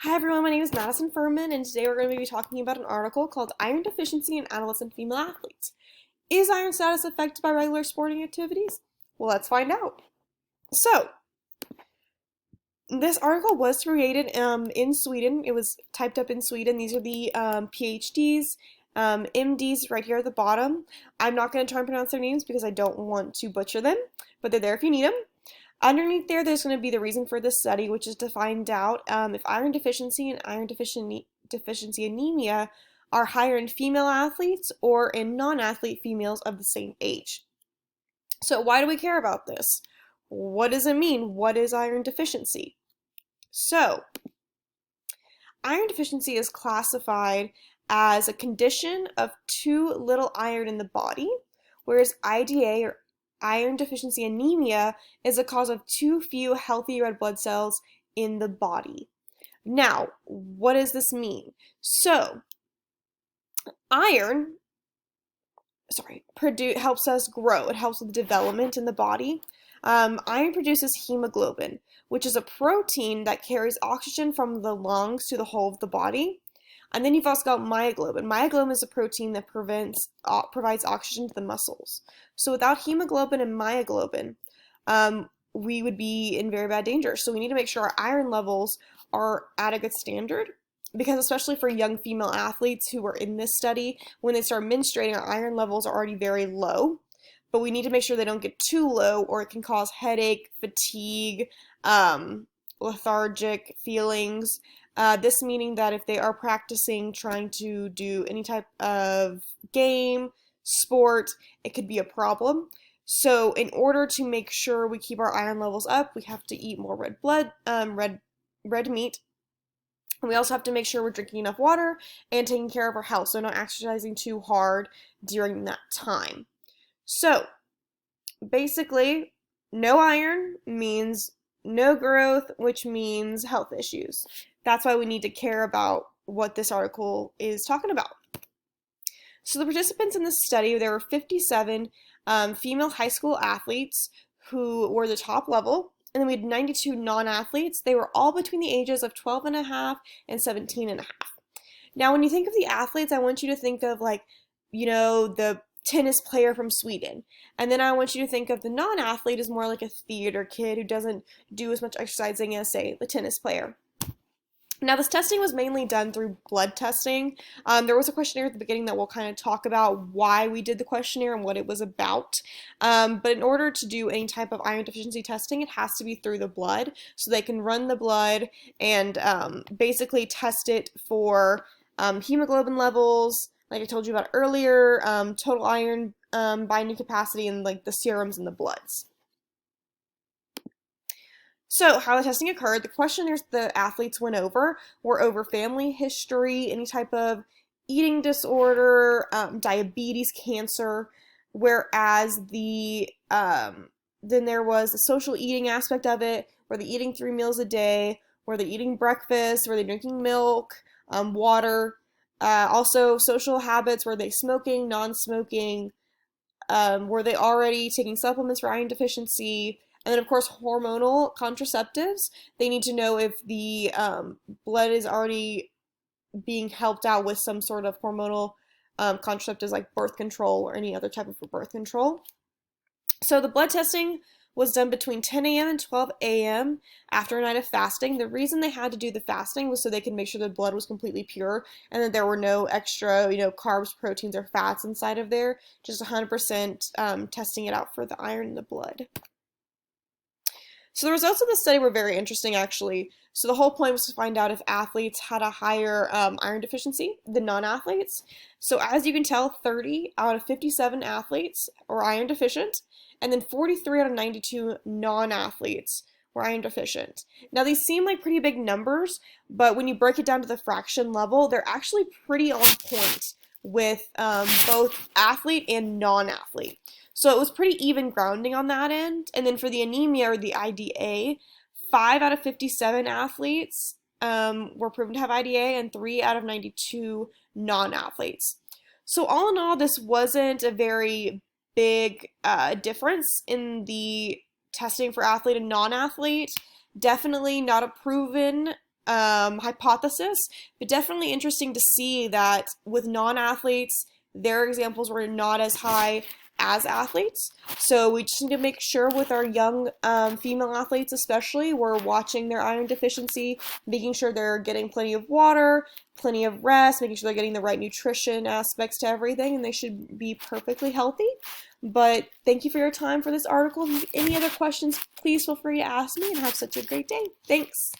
Hi everyone, my name is Madison Furman, and today we're going to be talking about an article called Iron Deficiency in Adolescent Female Athletes. Is iron status affected by regular sporting activities? Well, let's find out. So, this article was created in Sweden. It was typed up in Sweden. These are the PhDs, MDs right here at the bottom. I'm not going to try and pronounce their names because I don't want to butcher them, but they're there if you need them. Underneath there's going to be the reason for this study, which is to find out if iron deficiency and iron deficiency anemia are higher in female athletes or in non-athlete females of the same age. So why do we care about this? What does it mean? What is iron deficiency? So, iron deficiency is classified as a condition of too little iron in the body, whereas IDA or iron deficiency anemia is a cause of too few healthy red blood cells in the body. Now, what does this mean? So, iron, helps us grow. It helps with development in the body. Iron produces hemoglobin, which is a protein that carries oxygen from the lungs to the whole of the body. And then you've also got myoglobin. Myoglobin is a protein that provides oxygen to the muscles. So without hemoglobin and myoglobin, we would be in very bad danger. So we need to make sure our iron levels are at a good standard, because especially for young female athletes who are in this study, when they start menstruating, our iron levels are already very low. But we need to make sure they don't get too low, or it can cause headache, fatigue, lethargic feelings. This meaning that if they are practicing trying to do any type of game, sport, it could be a problem. So in order to make sure we keep our iron levels up, we have to eat more red meat. And we also have to make sure we're drinking enough water and taking care of our health, so not exercising too hard during that time. So basically, no iron means no growth, which means health issues. That's why we need to care about what this article is talking about. So the participants in this study, there were 57 female high school athletes who were the top level, and then we had 92 non-athletes. They were all between the ages of 12 and a half and 17 and a half. Now, when you think of the athletes, I want you to think of the tennis player from Sweden. And then I want you to think of the non-athlete as more like a theater kid who doesn't do as much exercising as, say, the tennis player. Now, this testing was mainly done through blood testing. There was a questionnaire at the beginning that we'll kind of talk about why we did the questionnaire and what it was about. But in order to do any type of iron deficiency testing, it has to be through the blood. So they can run the blood and basically test it for hemoglobin levels, like I told you about earlier, total iron binding capacity, and like the serums in the bloods. So how the testing occurred, the questionnaires the athletes went over were over family history, any type of eating disorder, diabetes, cancer, whereas then there was the social eating aspect of it. Were they eating 3 meals a day? Were they eating breakfast? Were they drinking milk, water? Also social habits, were they smoking, non-smoking? Were they already taking supplements for iron deficiency? And then, of course, hormonal contraceptives. They need to know if the blood is already being helped out with some sort of hormonal contraceptives like birth control or any other type of birth control. So the blood testing was done between 10 a.m. and 12 a.m. after a night of fasting. The reason they had to do the fasting was so they could make sure the blood was completely pure and that there were no extra, carbs, proteins, or fats inside of there. Just 100% testing it out for the iron in the blood. So the results of the study were very interesting, actually. So the whole point was to find out if athletes had a higher iron deficiency than non-athletes. So as you can tell, 30 out of 57 athletes were iron deficient, and then 43 out of 92 non-athletes were iron deficient. Now these seem like pretty big numbers, but when you break it down to the fraction level, they're actually pretty on point with both athlete and non-athlete. So it was pretty even grounding on that end. And then for the anemia or the IDA, 5 out of 57 athletes were proven to have IDA and 3 out of 92 non-athletes. So all in all, this wasn't a very big difference in the testing for athlete and non-athlete. Definitely not a proven hypothesis, but definitely interesting to see that with non-athletes, their examples were not as high as athletes. So we just need to make sure with our young female athletes, especially, we're watching their iron deficiency, making sure they're getting plenty of water, plenty of rest, making sure they're getting the right nutrition aspects to everything, and they should be perfectly healthy. But thank you for your time for this article. If you have any other questions, please feel free to ask me, and have such a great day. Thanks.